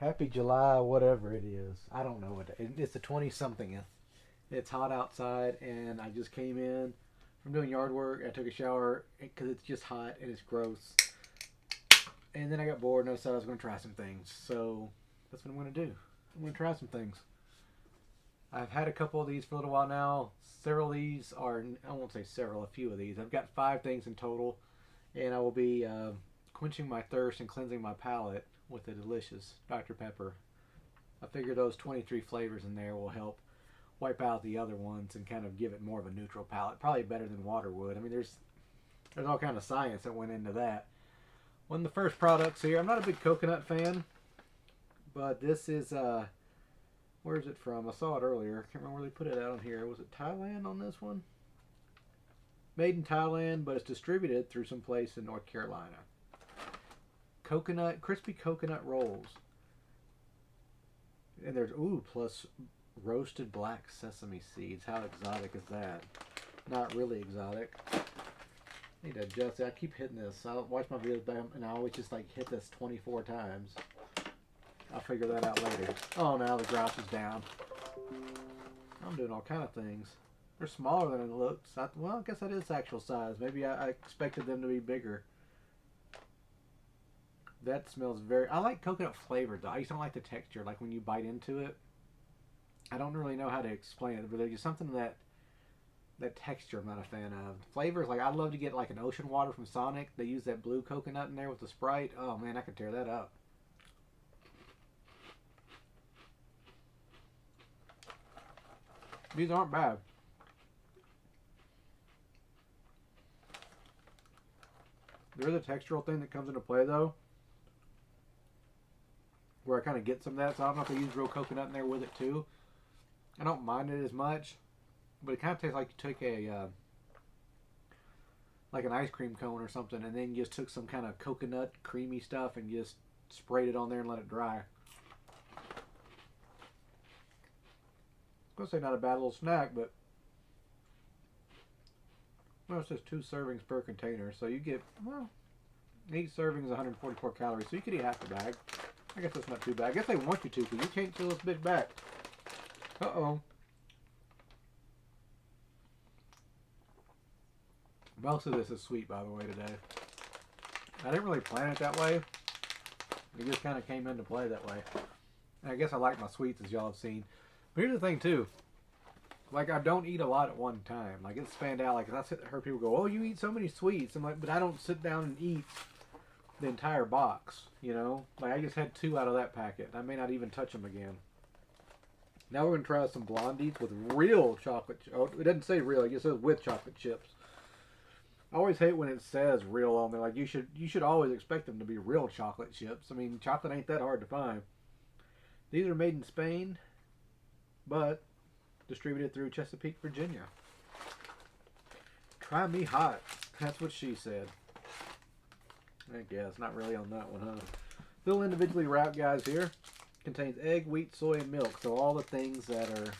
Happy July, whatever it is. I don't know what it's the 20 something. It's hot outside, and I just came in from doing yard work. I took a shower because it's just hot and it's gross. And then I got bored and I decided I was going to try some things. So that's what I'm going to do. I'm going to try some things. I've had a couple of these for a little while now. Several of these are, I won't say several, a few of these. I've got 5 things in total, and I will be quenching my thirst and cleansing my palate with the delicious Dr. Pepper. I figure those 23 flavors in there will help wipe out the other ones and kind of give it more of a neutral palate. Probably better than water would. I mean, there's all kind of science that went into that. One of the first products here. I'm not a big coconut fan, but this is where is it from? I saw it earlier. Can't remember where they put it out on here. Was it Thailand on this one? Made in Thailand, but it's distributed through some place in North Carolina. Coconut, crispy coconut rolls. And there's, ooh, plus roasted black sesame seeds. How exotic is that? Not really exotic. I need to adjust it. I keep hitting this. I watch my videos back and I always just like hit this 24 times. I'll figure that out later. Oh, now the grouse is down. I'm doing all kind of things. They're smaller than it looks. Well, I guess that is actual size. Maybe I expected them to be bigger. That smells very... I like coconut flavored though. I just don't like the texture. Like when you bite into it. I don't really know how to explain it, but there's just something that texture I'm not a fan of. Flavors, like I love to get like an ocean water from Sonic. They use that blue coconut in there with the Sprite. Oh man, I could tear that up. These aren't bad. There's a textural thing that comes into play though, where I kind of get some of that. So I don't know if they use real coconut in there with it too. I don't mind it as much, but it kind of tastes like you took a like an ice cream cone or something, and then you just took some kind of coconut creamy stuff and just sprayed it on there and let it dry. I was gonna say not a bad little snack, but well, it says 2 servings per container, so you get, well, each serving is 144 calories, so you could eat half the bag. I guess that's not too bad. I guess they want you to, because you can't fill this big bag. Uh-oh. Most of this is sweet, by the way, today. I didn't really plan it that way. It just kind of came into play that way. And I guess I like my sweets, as y'all have seen. But here's the thing, too. Like, I don't eat a lot at one time. Like, it's spanned out. Like, I heard people go, oh, you eat so many sweets. I'm like, but I don't sit down and eat the entire box, you know? Like, I just had 2 out of that packet. I may not even touch them again. Now we're going to try some blondies with real chocolate. Oh, it doesn't say real. It just says with chocolate chips. I always hate when it says real on there. Like, you should always expect them to be real chocolate chips. I mean, chocolate ain't that hard to find. These are made in Spain, but distributed through Chesapeake, Virginia. Try me hot. That's what she said. I guess. Not really on that one, huh? Still individually wrapped, guys, here. Contains egg, wheat, soy, and milk. So all the things that are,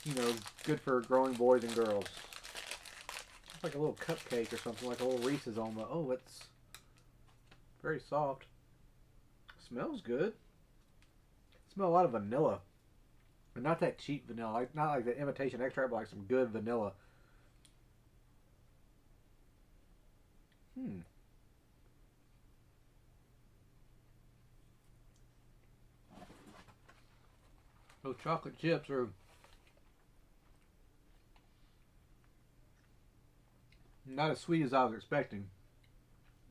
you know, good for growing boys and girls. It's like a little cupcake or something, like a little Reese's almost. Oh, it's very soft. Smells good. Smell a lot of vanilla. But not that cheap vanilla. Like, not like the imitation extract, but like some good vanilla. Those chocolate chips are not as sweet as I was expecting,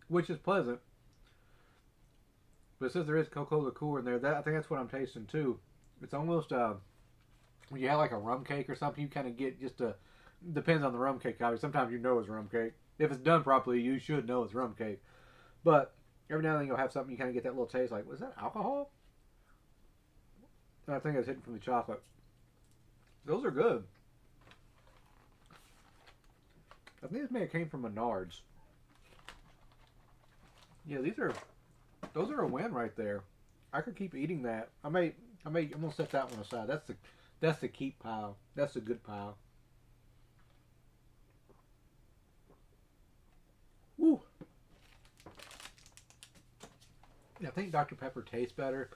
which is pleasant. But it says there is cocoa liqueur in there. I think that's what I'm tasting too. It's almost when you have like a rum cake or something, you kind of get just a, depends on the rum cake. Obviously, sometimes you know it's rum cake. If it's done properly, you should know it's rum cake. But every now and then you'll have something you kind of get that little taste like, was that alcohol? And I think it's hitting from the chocolate. Those are good. I think this may have came from Menards. Yeah, those are a win right there. I could keep eating that. I'm gonna set that one aside. That's the keep pile. That's the good pile. Woo! I think Dr. Pepper tastes better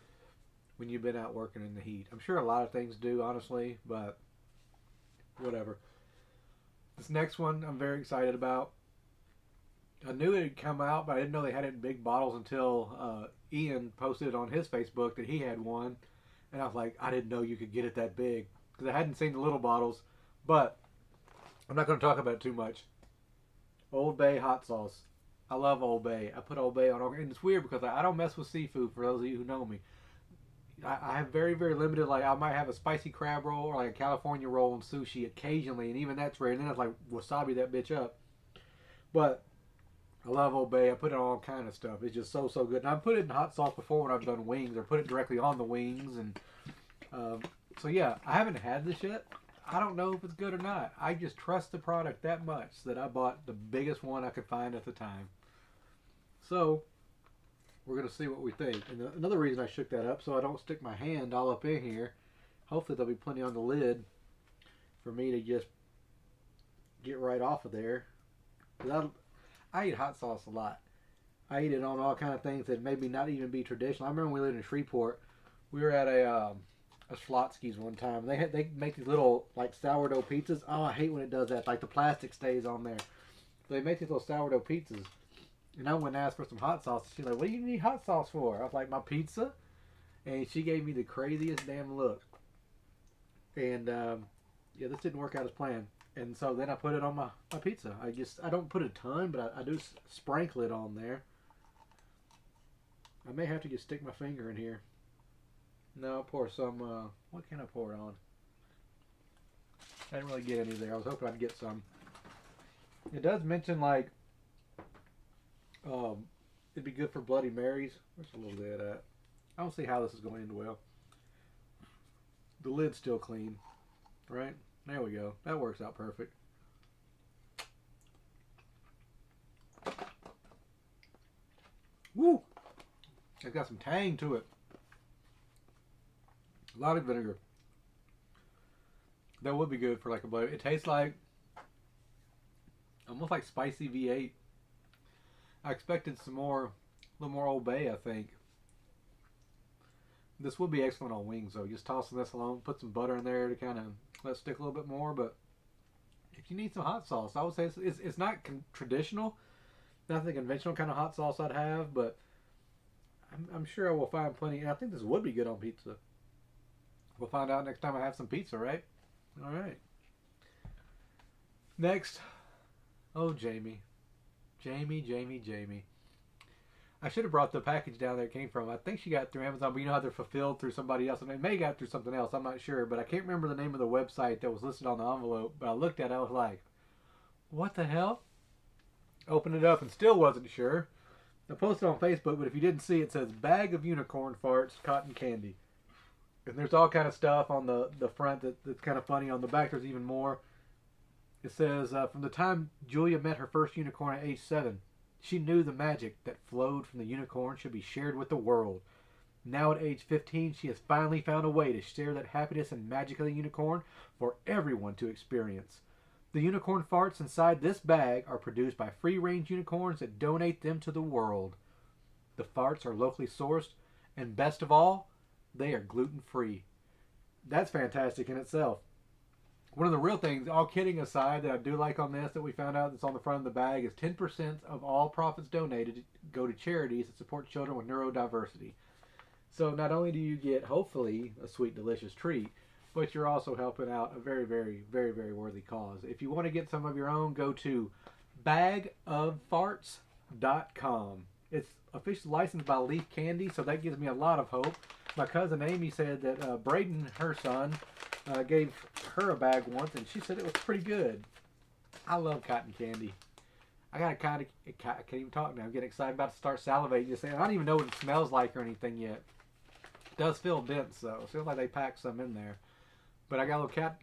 when you've been out working in the heat. I'm sure a lot of things do, honestly, but whatever. This next one I'm very excited about. I knew it had come out, but I didn't know they had it in big bottles until Ian posted on his Facebook that he had one. And I was like, I didn't know you could get it that big. Because I hadn't seen the little bottles. But I'm not going to talk about it too much. Old Bay hot sauce. I love Old Bay. I put Old Bay on all. And it's weird because I don't mess with seafood, for those of you who know me. I have very, very limited, like I might have a spicy crab roll or like a California roll and sushi occasionally. And even that's rare. And then it's like wasabi that bitch up. But I love Old Bay. I put it on all kind of stuff. It's just so good. And I've put it in hot sauce before when I've done wings, or put it directly on the wings. And so yeah, I haven't had this yet. I don't know if it's good or not. I just trust the product that much that I bought the biggest one I could find at the time. So we're gonna see what we think. And another reason I shook that up so I don't stick my hand all up in here. Hopefully there'll be plenty on the lid for me to just get right off of there. I eat hot sauce a lot. I eat it on all kind of things that maybe not even be traditional. I remember when we lived in Shreveport, we were at a Schlotsky's one time. They make these little like sourdough pizzas. Oh, I hate when it does that. Like the plastic stays on there. So they make these little sourdough pizzas. And I went and asked for some hot sauce. She's like, "What do you need hot sauce for?" I was like, "My pizza." And she gave me the craziest damn look. And yeah, this didn't work out as planned. And so then I put it on my pizza. I don't put a ton, but I do sprinkle it on there. I may have to just stick my finger in here. No, I'll pour some, what can I pour it on? I didn't really get any there. I was hoping I'd get some. It does mention like, it'd be good for Bloody Marys. Where's a little bit of that? I don't see how this is going to end well. The lid's still clean, right? There we go. That works out perfect. Woo! It's got some tang to it. A lot of vinegar. That would be good for like a bloody. It tastes like almost like spicy V8. I expected some more, a little more Old Bay, I think. This would be excellent on wings though. Just tossing this alone, put some butter in there to kind of let it stick a little bit more. But if you need some hot sauce, I would say it's not traditional, not the conventional kind of hot sauce I'd have, but I'm sure I will find plenty. And I think this would be good on pizza. We'll find out next time I have some pizza, right? All right. Next, oh Jamie. I should have brought the package down there it came from. I think she got it through Amazon, but you know how they're fulfilled through somebody else. I mean, it may have got it through something else. I'm not sure, but I can't remember the name of the website that was listed on the envelope. But I looked at it, I was like, what the hell? Opened it up and still wasn't sure. I posted on Facebook, but if you didn't see, it says bag of unicorn farts, cotton candy. And there's all kind of stuff on the front that's kind of funny. On the back, there's even more. It says, from the time Julia met her first unicorn at age 7, she knew the magic that flowed from the unicorn should be shared with the world. Now at age 15, she has finally found a way to share that happiness and magic of the unicorn for everyone to experience. The unicorn farts inside this bag are produced by free-range unicorns that donate them to the world. The farts are locally sourced, and best of all, they are gluten-free. That's fantastic in itself. One of the real things, all kidding aside, that I do like on this that we found out that's on the front of the bag is 10% of all profits donated go to charities that support children with neurodiversity. So not only do you get, hopefully, a sweet, delicious treat, but you're also helping out a very, very, very, very worthy cause. If you want to get some of your own, go to bagoffarts.com. It's officially licensed by Leaf Candy, so that gives me a lot of hope. My cousin Amy said that Braden, her son, gave her a bag once, and she said it was pretty good. I love cotton candy. I can't even talk now. I'm getting excited about to start salivating. Just saying, I don't even know what it smells like or anything yet. It does feel dense though. It feels like they packed some in there. But I got a little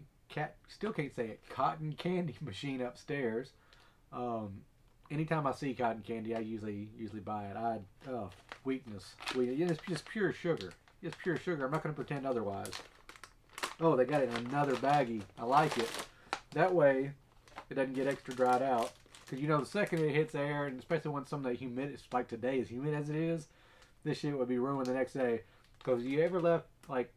still can't say it, cotton candy machine upstairs. Anytime I see cotton candy, I usually buy it. Weakness. It's just pure sugar. It's pure sugar. I'm not going to pretend otherwise. Oh, they got it in another baggie. I like it. That way, it doesn't get extra dried out. Because, you know, the second it hits air, and especially when some of the humidity, like today, as humid as it is, this shit would be ruined the next day. Because you ever left like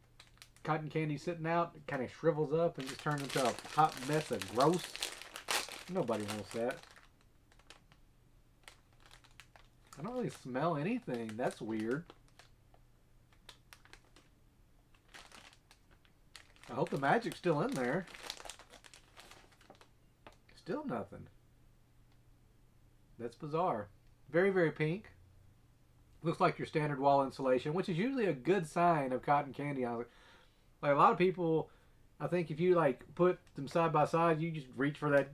cotton candy sitting out, it kind of shrivels up and just turns into a hot mess of gross. Nobody wants that. I don't really smell anything. That's weird. I hope the magic's still in there. Still nothing. That's bizarre. Very, very pink. Looks like your standard wall insulation, which is usually a good sign of cotton candy. Like a lot of people, I think if you like put them side by side, you just reach for that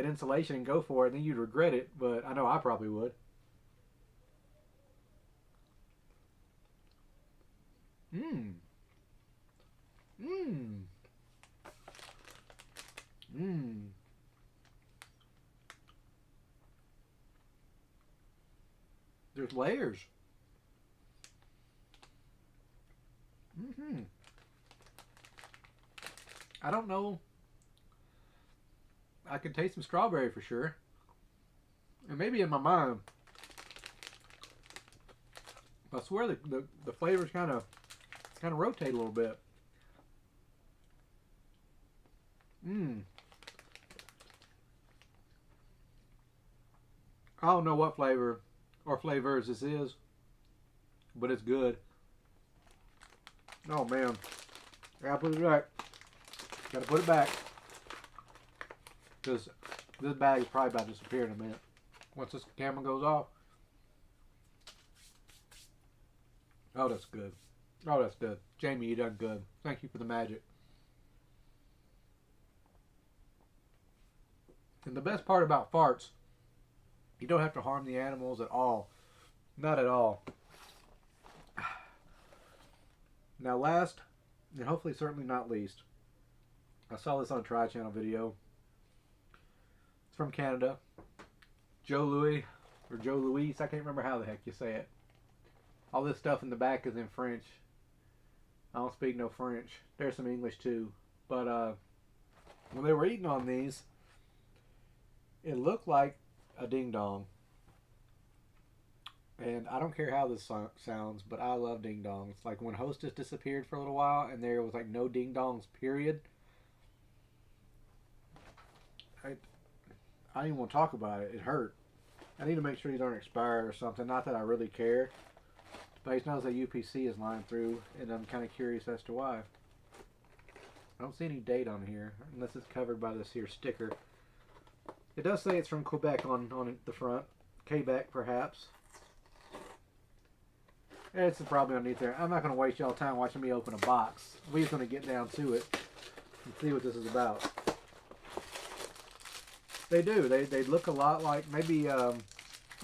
insulation and go for it, and then you'd regret it. But I know I probably would. Mmm. Mmm. Mmm. There's layers. Mm-hmm. I don't know. I can taste some strawberry for sure. And maybe in my mind. I swear the flavors kind of rotate a little bit. Mmm. I don't know what flavor or flavors this is, but it's good. Oh man. Gotta put it back. Gotta put it back. Because this bag is probably about to disappear in a minute. Once this camera goes off. Oh, that's good. Oh, that's good. Jamie, you done good. Thank you for the magic. And the best part about farts, you don't have to harm the animals at all. Not at all. Now last, and hopefully certainly not least, I saw this on a Try Channel video. It's from Canada. Joe Louis, or Joe Louis, I can't remember how the heck you say it. All this stuff in the back is in French. I don't speak no French. There's some English too. But when they were eating on these, it looked like a ding dong. And I don't care how this sounds, but I love ding dongs. Like when Hostess disappeared for a little while and there was like no ding dongs, period. I don't even want to talk about it. It hurt. I need to make sure these aren't expired or something. Not that I really care. But I know that UPC is lined through, and I'm kind of curious as to why. I don't see any date on here, unless it's covered by this here sticker. It does say it's from Quebec on the front. Quebec, perhaps. It's probably underneath there. I'm not going to waste y'all time watching me open a box. We're just going to get down to it and see what this is about. They do. They look a lot like maybe, well,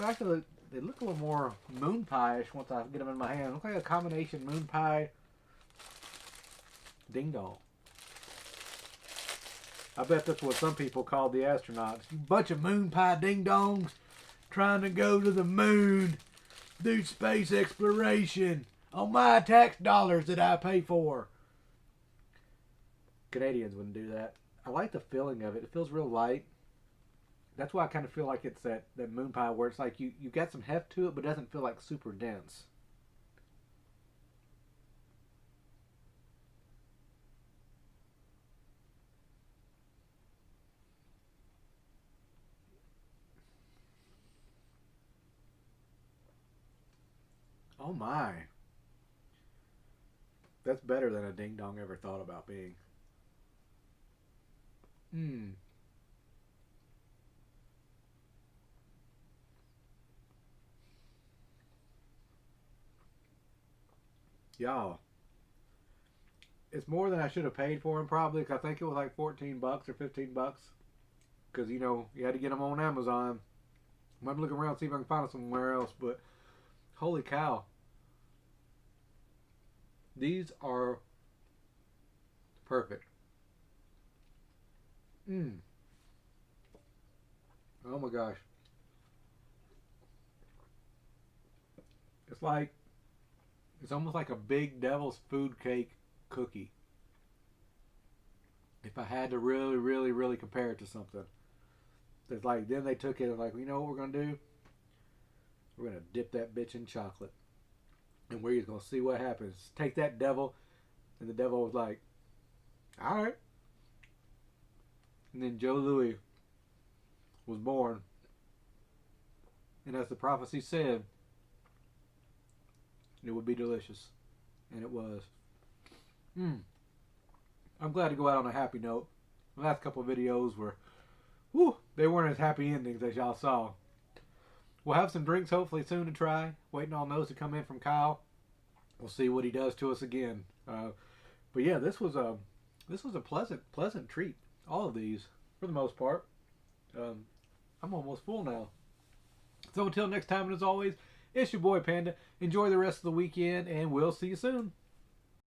actually, they look a little more moon pie-ish once I get them in my hand. They look like a combination moon pie ding dong. I bet that's what some people call the astronauts. You bunch of moon pie ding dongs trying to go to the moon, do space exploration on my tax dollars that I pay for. Canadians wouldn't do that. I like the feeling of it. It feels real light. That's why I kind of feel like it's that moon pie where it's like you got some heft to it, but it doesn't feel like super dense. Oh my. That's better than a ding dong ever thought about being. Mmm. Y'all. It's more than I should have paid for them probably, because I think it was like 14 bucks or 15 bucks. Because, you know, you had to get them on Amazon. I'm going to look around see if I can find them somewhere else, but holy cow. These are perfect. Mmm. Oh my gosh. It's almost like a big devil's food cake cookie. If I had to really, really, really compare it to something. It's like, then they took it and like, you know what we're going to do? We're going to dip that bitch in chocolate. and we're just gonna see what happens. Take that, devil. And the devil was like, all right. And then Joe Louis was born. And as the prophecy said, it would be delicious. And it was. I'm glad to go out on a happy note. The last couple of videos were, they weren't as happy endings as y'all saw. We'll have some drinks hopefully soon to try. Waiting on those to come in from Kyle. We'll see what he does to us again. But yeah, this was a pleasant treat. All of these, for the most part. I'm almost full now. So until next time, and as always, it's your boy Panda. Enjoy the rest of the weekend, and we'll see you soon.